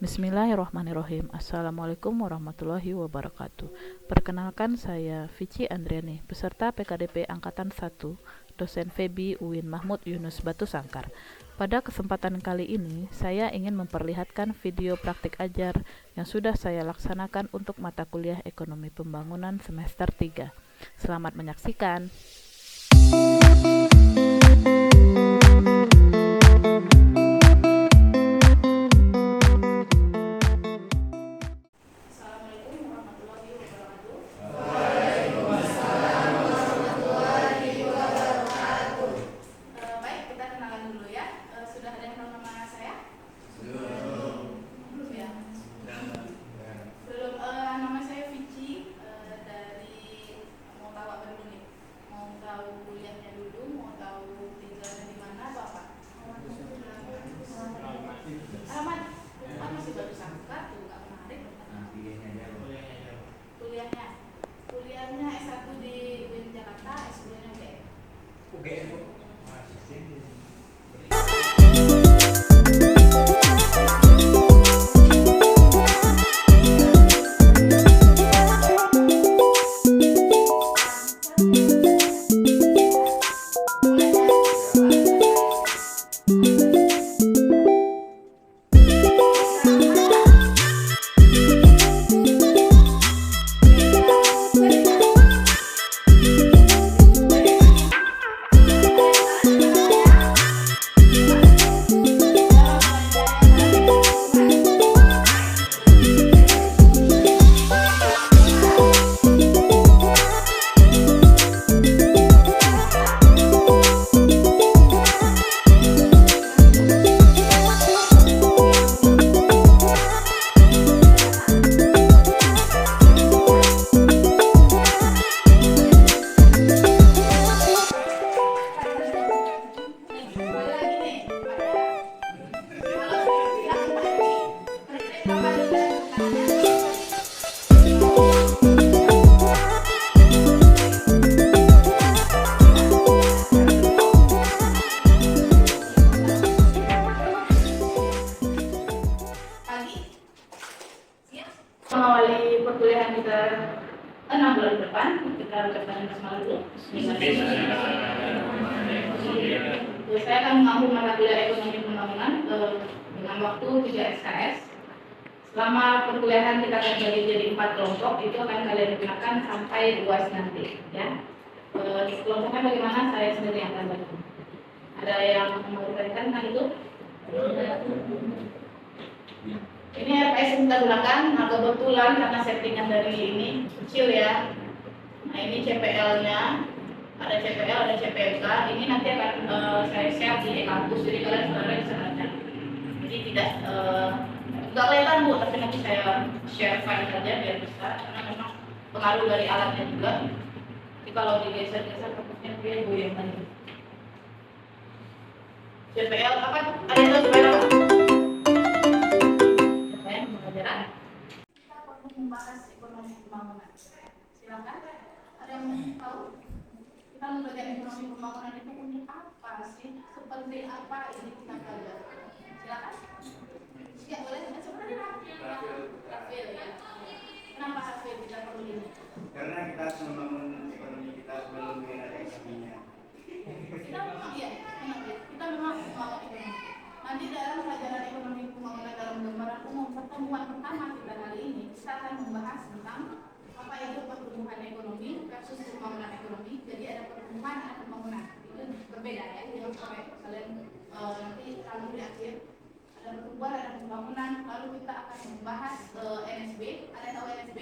Bismillahirrahmanirrahim. Assalamualaikum warahmatullahi wabarakatuh. Perkenalkan, saya Vici Andriani, peserta PKDP Angkatan 1, dosen Febi UIN Mahmud Yunus Batu Sangkar. Pada kesempatan kali ini, saya ingin memperlihatkan video praktik ajar yang sudah saya laksanakan untuk mata kuliah Ekonomi Pembangunan semester 3. Selamat menyaksikan. Kuliahnya S1 di UIN Jakarta, S2-nya UGM. Mengawali perkuliahan kita 6 bulan depan, kita ucapkan basmalah dulu. Saya akan mengambil mata kuliah Ekonomi Pembangunan dengan waktu 3 SKS. Selama perkuliahan kita akan bagi jadi 4 kelompok, itu akan kalian gunakan sampai UAS nanti, ya. Kelompoknya bagaimana, saya sendiri yang akan bagi. Ada yang mau ditanyakan tentang itu? Ini RPS yang kita gunakan, nah kebetulan karena settingan dari ini kecil ya. Nah ini CPL-nya, ada CPL, ada CPLK. Ini nanti akan saya share di e-kampus, jadi kalian sebenarnya bisa baca. Jadi tidak kelihatan Bu, tapi nanti saya share file saja biar bisa, karena memang pengaruh dari alatnya juga. Jadi kalau digeser-geser takutnya dia goyang tadi. CPL apa? Ada yang tahu CPL apa? Kita perlu membahas ekonomi pembangunan. Silakan, ada yang tahu? Kita belajar ekonomi pembangunan itu untuk apa sih? Seperti apa ini kita belajar? Silakan. Ya boleh. Sebenarnya Rafil ya. Kenapa Rafil kita perlu ini? Karena kita harus membangun ekonomi kita sebelum ada ekonominya. Kita memang membangun ekonomi. Nanti dalam pelajaran ekonomi pembangunan dalam gambaran umum pertemuan pertama kita kali ini, kita akan membahas tentang apa itu pertumbuhan ekonomi versus pembangunan ekonomi. Jadi ada pertumbuhan dan pembangunan, itu berbeda ya. Jangan sampai kalian nanti kamu di akhir ada pertumbuhan ada pembangunan. Lalu kita akan membahas NSB. Ada tahu NSB?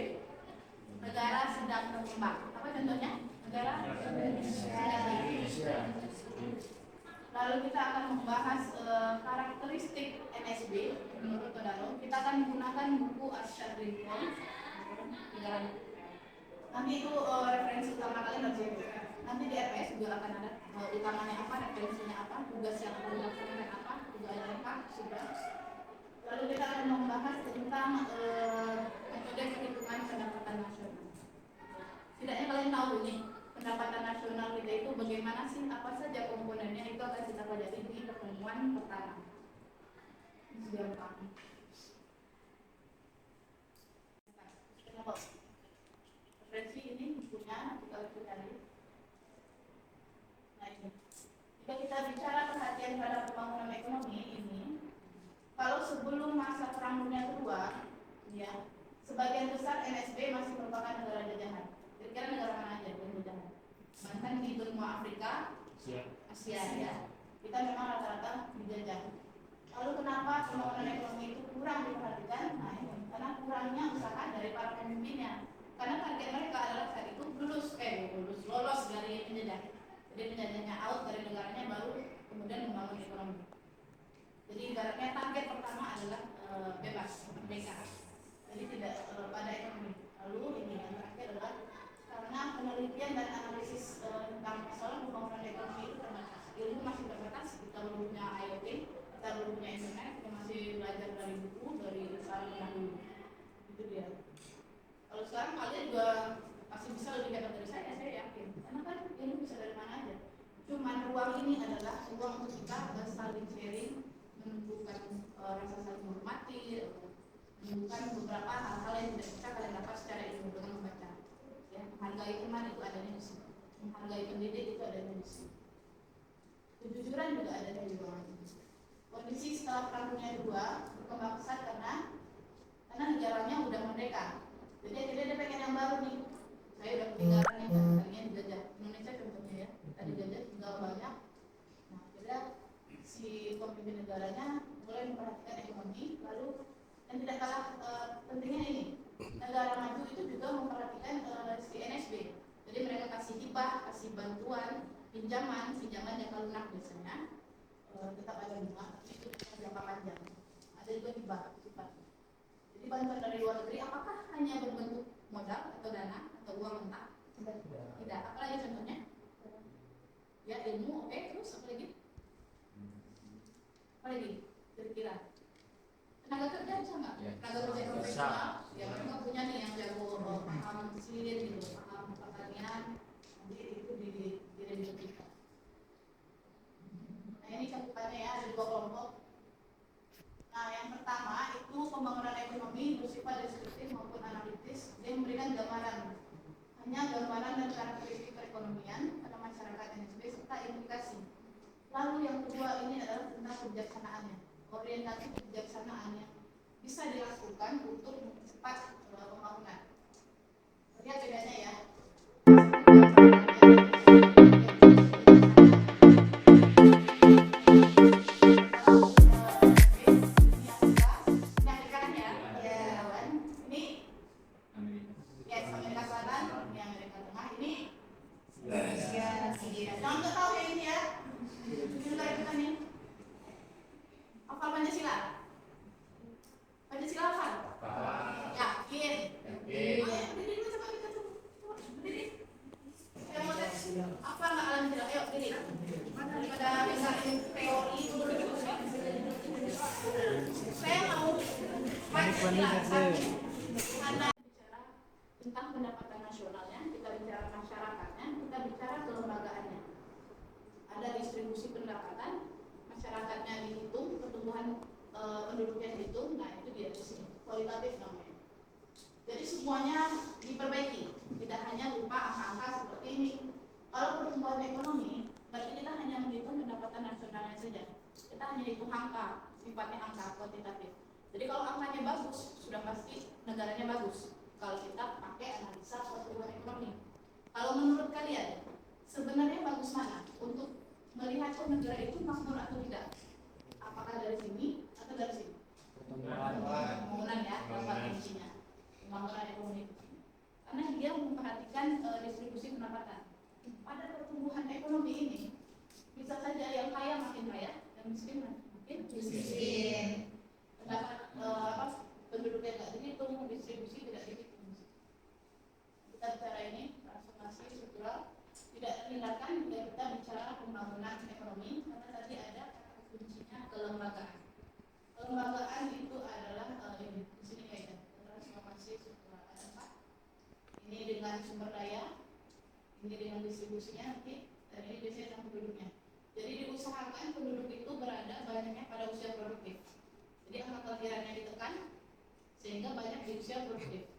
Negara sedang berkembang. Apa contohnya? Negara sedang. Lalu kita akan membahas karakteristik NSB menurut Todaro. Kita akan menggunakan buku Arshad Lincoln. Nanti itu referensi utama kalian harus ya. Nanti di RPS juga akan ada utamanya apa, referensinya apa, tugas yang akan dilaksanakan apa, juga ada lengkap sudah. Lalu kita akan membahas tentang metode perhitungan pendapatan nasional. Setidaknya kalian tahu nih pendapatan nasional kita itu bagaimana sih, apa saja komponennya, itu akan kita pelajari di pertemuan pertama. Gampang. sebelum masa Perang Dunia Kedua, ya, sebagian besar NSB masih merupakan negara jajahan. Kira-kira negara mana aja yang jajahan? Bahkan di benua Afrika, Asia ya, kita memang rata-rata dijajah. Lalu kenapa pembangunan ekonomi itu kurang diperhatikan? Nah ini, karena kurangnya usaha dari para pemimpinnya. Karena target mereka adalah saat itu lolos dari penjajah. Jadi penjajahnya out dari negaranya baru kemudian membangun ekonomi. Jadi ibaratnya target pertama adalah bebas, merdeka. Jadi tidak pada ekonomi. Lalu ini yang terakhir adalah karena penelitian dan analisis tentang persoalan pembangunan ekonomi itu terbatas. Ilmu masih terbatas, kita belum punya IoT, kita belum punya internet, kita masih belajar dari buku, dari saran dahulu. Itu dia. Kalau sekarang kalian juga pasti bisa lebih hebat dari saya yakin. Karena kan ilmu bisa dari mana aja. Cuman ruang ini adalah ruang untuk kita saling sharing, menunjukkan rasa saling menghormati, menunjukkan beberapa hal-hal yang tidak bisa kalian dapat secara ilmu dengan membaca. Ya, menghargai teman itu adanya di sini, menghargai pendidik itu adanya di sini. Kejujuran juga ada di ruangan ini. Kondisi setelah Perang Dunia II berkembang pesat karena negaranya udah merdeka. Jadi akhirnya dia pengen yang baru nih. Saya udah ketinggalan nih, tadinya dijajah. Indonesia contohnya ya, tadi dijajah tinggal banyak. Nah akhirnya si pemimpin negaranya mulai memperhatikan ekonomi. Lalu yang tidak kalah pentingnya ini, negara maju itu juga memperhatikan si NSB. Jadi mereka kasih hibah, kasih bantuan, pinjaman jangka lunak biasanya tetap ada bunga, tapi itu jangka panjang. Ada juga hibah. Jadi bantuan dari luar negeri apakah hanya berbentuk modal atau dana atau uang mentah? Tidak. Apalagi contohnya? Ya ilmu, oke. Terus apa lagi? Apa lagi? Kira-kira? Tenaga kerja bisa nggak? Tenaga kerja profesional? Ya mereka punya nih yang jago paham mesin gitu, paham pertanian. Nanti itu direduktif. Nah ini cakupannya ya, ada 2 kelompok. Nah yang pertama itu pembangunan ekonomi bersifat deskriptif maupun analitis. Dia memberikan gambaran, hanya gambaran dan karakteristik perekonomian pada masyarakat NSB serta implikasi. Lalu yang kedua ini adalah tentang kebijaksanaannya, orientasi kebijaksanaan yang bisa dilakukan untuk mempercepat pembangunan. Lihat bedanya ya. Tentang pendapatan nasionalnya, kita bicara masyarakatnya, kita bicara kelembagaannya. Ada distribusi pendapatan, masyarakatnya dihitung, pertumbuhan penduduknya dihitung, nah itu dia di sini, kualitatif namanya. Jadi semuanya diperbaiki, tidak hanya lupa angka-angka seperti ini. Kalau pertumbuhan ekonomi, berarti kita hanya menghitung pendapatan nasionalnya saja. Kita hanya hitung angka, sifatnya angka kuantitatif. Jadi kalau angkanya bagus, sudah pasti negaranya bagus. Kalau kita pakai analisa pertumbuhan ekonomi. Kalau menurut kalian, sebenarnya bagus mana untuk melihat negara itu makmur atau tidak? Apakah dari sini atau dari sini? Pembangunan ya, tempat kuncinya. Pembangunan ekonomi. Karena dia memperhatikan distribusi pendapatan. Pada pertumbuhan ekonomi ini, bisa saja yang kaya makin kaya, yang miskin makin miskin. Pendapat penduduknya tidak dihitung, distribusi tidak dihitung. Kita bicara ini transformasi struktural tidak terhindarkan jika kita bicara pembangunan ekonomi, karena tadi ada kata kuncinya kelembagaan. Kelembagaan itu adalah di sini kayaknya transformasi struktural ada 4. Ini dengan sumber daya, ini dengan distribusinya nanti, dan ini biasanya dengan penduduknya. Jadi diusahakan penduduk itu berada banyaknya pada usia produktif. Jadi angka kelahirannya ditekan sehingga banyak di usia produktif.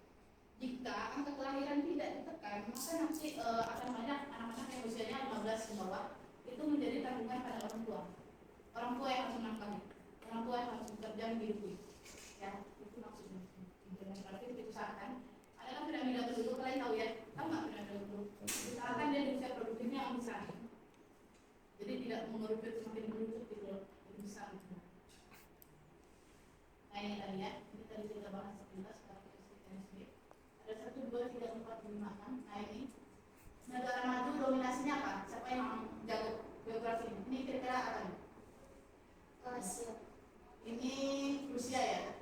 Jika angka kelahiran tidak ditekan, maka nanti akan banyak anak-anak yang usianya 15 ke bawah itu menjadi tanggungan pada orang tua. Orang tua yang harus menafkahi. orang tua yang harus bekerja menghidupi. Ya, itu maksudnya. Jangan berarti diusahakan. Ada kan piramida penduduk, kalian tahu ya? Tahu nggak piramida penduduk? Usahakan dia di usia produktifnya yang besar. Jadi tidak mengerucut semakin mengerucut gitu loh, lebih besar. Nah ini tadi ya, ini tadi kita bahas sekilas karakteristik. Ada 1, 2, 3, 4, 5, 6. Nah ini negara maju dominasinya apa? Siapa yang jago geografi? Ini kira-kira apa nih? Asia. Ini Rusia ya?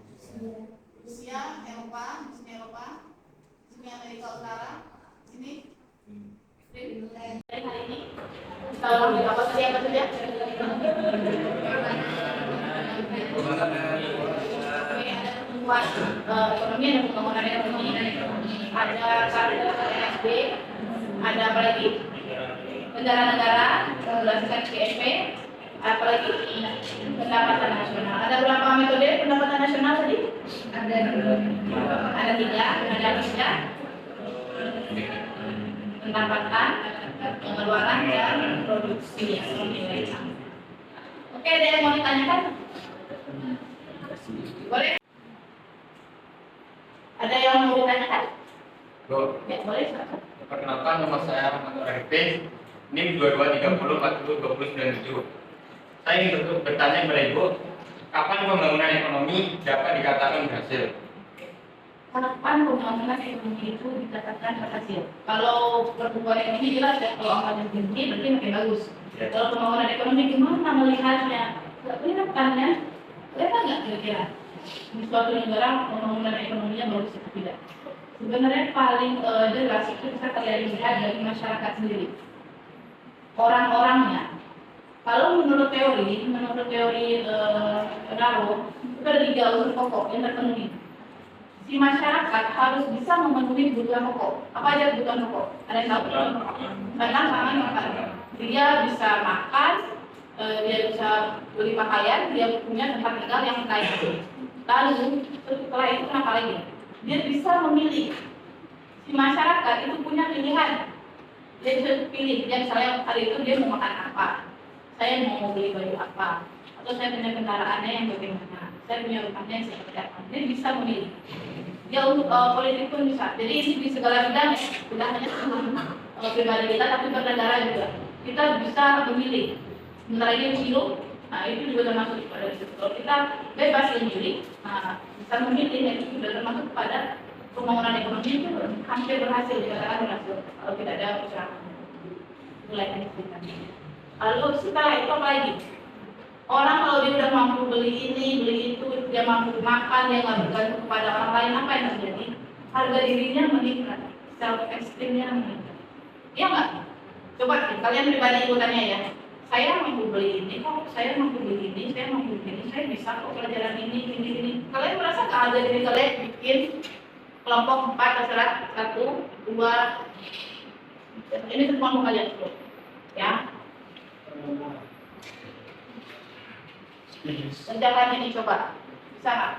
Rusia, Eropa, musim Eropa, sini Amerika Utara, sini. Dari hari ini kalau mau apa saja apa saja? Ada pertumbuhan ekonomi, ada pembangunan ekonomi, ada kartu NSB, ada apa lagi? Negara-negara memperlakukan GSP, apa lagi? Pendapatan nasional. Ada berapa metode pendapatan nasional tadi? Ada 3, pendapatan, pengeluaran, dan produksi. Oke, ada yang mau ditanyakan? Boleh? Ada yang mau ditanyakan? Ya, boleh. Perkenalkan, nama saya Ahmad RP, NIM 22304029. Saya ingin bertanya kepada Ibu, kapan pembangunan ekonomi dapat dikatakan berhasil? Kapan pembangunan ekonomi itu dikatakan berhasil? Kalau pertumbuhan ekonomi jelas ya, kalau angkanya tinggi berarti makin bagus. Kalau pembangunan ekonomi gimana melihatnya? Nggak kelihatan ya? Kelihatan nggak kira-kira? Di suatu negara pembangunan ekonominya bagus atau tidak? Sebenarnya paling jelas itu bisa terlihat dari masyarakat sendiri, orang-orangnya. Kalau menurut teori Darrow, itu ada 3 unsur pokok yang terpenuhi. Si masyarakat harus bisa memenuhi kebutuhan pokok. Apa aja kebutuhan pokok? Ada yang tahu? Makan. Dia bisa makan, dia bisa beli pakaian, dia punya tempat tinggal yang layak. Lalu setelah itu apa lagi? Dia bisa memilih. Si masyarakat itu punya pilihan. Dia bisa pilih. Dia misalnya hari itu dia mau makan apa, saya mau beli baju apa, atau saya punya kendaraannya yang bagaimana, saya punya rumahnya yang seperti apa. Dia bisa memilih. Dia untuk politik pun bisa. Jadi ini di segala bidang ya, tidak hanya pribadi kita, tapi bernegara juga. Kita bisa memilih. Sementara ini pemilu, nah itu juga termasuk pada itu. Kalau kita bebas memilih, nah bisa memilih, itu sudah termasuk pada pembangunan ekonomi itu hampir berhasil, dikatakan berhasil. Kalau tidak ada usaha, mulai dari kita. Lalu setelah itu apa lagi? Orang kalau dia udah mampu beli ini, beli itu, dia mampu makan, dia nggak bergantung kepada orang lain, apa yang terjadi? Harga dirinya meningkat, self esteemnya meningkat. Iya nggak? Coba kalian pribadi ikutannya ya. Saya mampu beli ini, kok saya mampu beli ini, saya mampu beli ini, saya bisa kok pelajaran ini. Kalian merasa nggak harga diri kalian bikin kelompok 4 terserah 1, 2, ini semua mau kalian tuh, ya. Kerjakan ini coba, bisa nggak?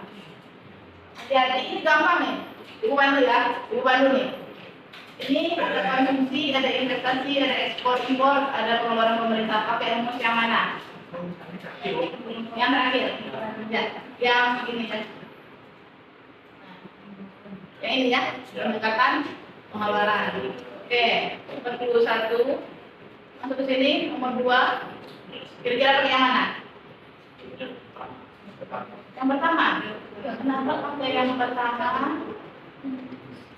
Hati-hati, ini gampang nih. Ibu bantu ya, ibu bantu nih. Ini ada konsumsi, ada investasi, ada ekspor impor, ada pengeluaran pemerintah. Pakai rumus yang mana? Yang terakhir, ya, yang ini kan. Yang ini ya, pendekatan pengeluaran. Oke, 41. Masuk ke sini, nomor 2. Kira-kira pakai yang mana? Yang pertama. Kenapa pakai yang pertama?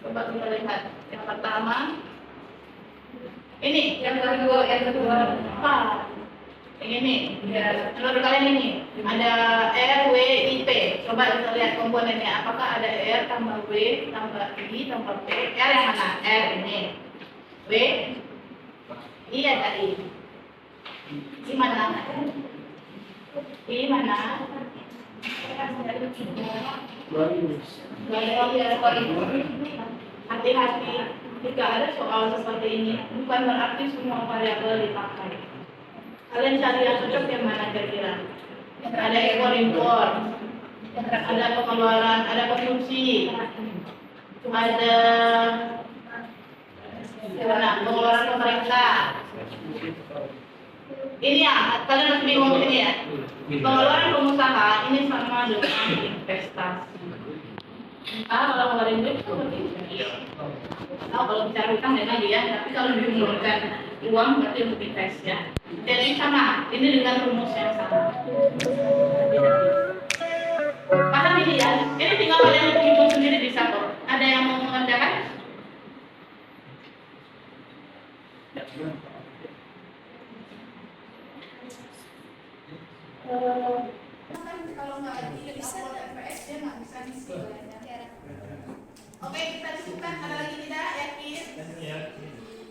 Coba kita lihat. Yang pertama. Ini, yang kedua. Apa? Yang ini. Ya, menurut kalian ini ada R, W, I, P. Coba kita lihat komponennya. Apakah ada R tambah W tambah I tambah P? R yang mana? R ini. W. I ada I. I mana? I mana? Hati-hati jika ada soal seperti ini, bukan berarti semua variabel dipakai. Kalian cari yang cocok yang mana kira-kira? Ada ekspor impor, ada pengeluaran, ada konsumsi, ada pengeluaran pemerintah, Ini ya, kalian masih bingung ini ya. Pengeluaran pengusaha ini sama dengan investasi. Kalau ngeluarin duit itu berarti tahu kalau bicara utang lain lagi ya, tapi kalau mengeluarkan uang berarti untuk invest ya. Jadi sama, ini dengan rumus yang sama. Paham ini ya? Ini tinggal kalian hitung sendiri di Sator. Ada yang mau mengerjakan? Kalau nggak bisa TPS dia nggak bisa ngisi. Oke, kita cukupkan. Ada lagi tidak? Yakin?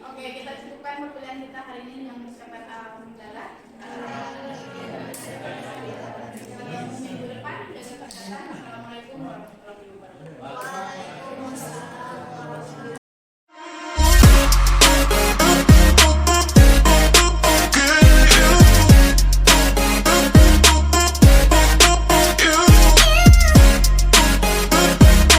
Oke, kita cukupkan perkuliahan kita hari ini dengan mengucapkan alhamdulillah. Minggu depan jaga kesehatan. Assalamualaikum warahmatullahi wabarakatuh.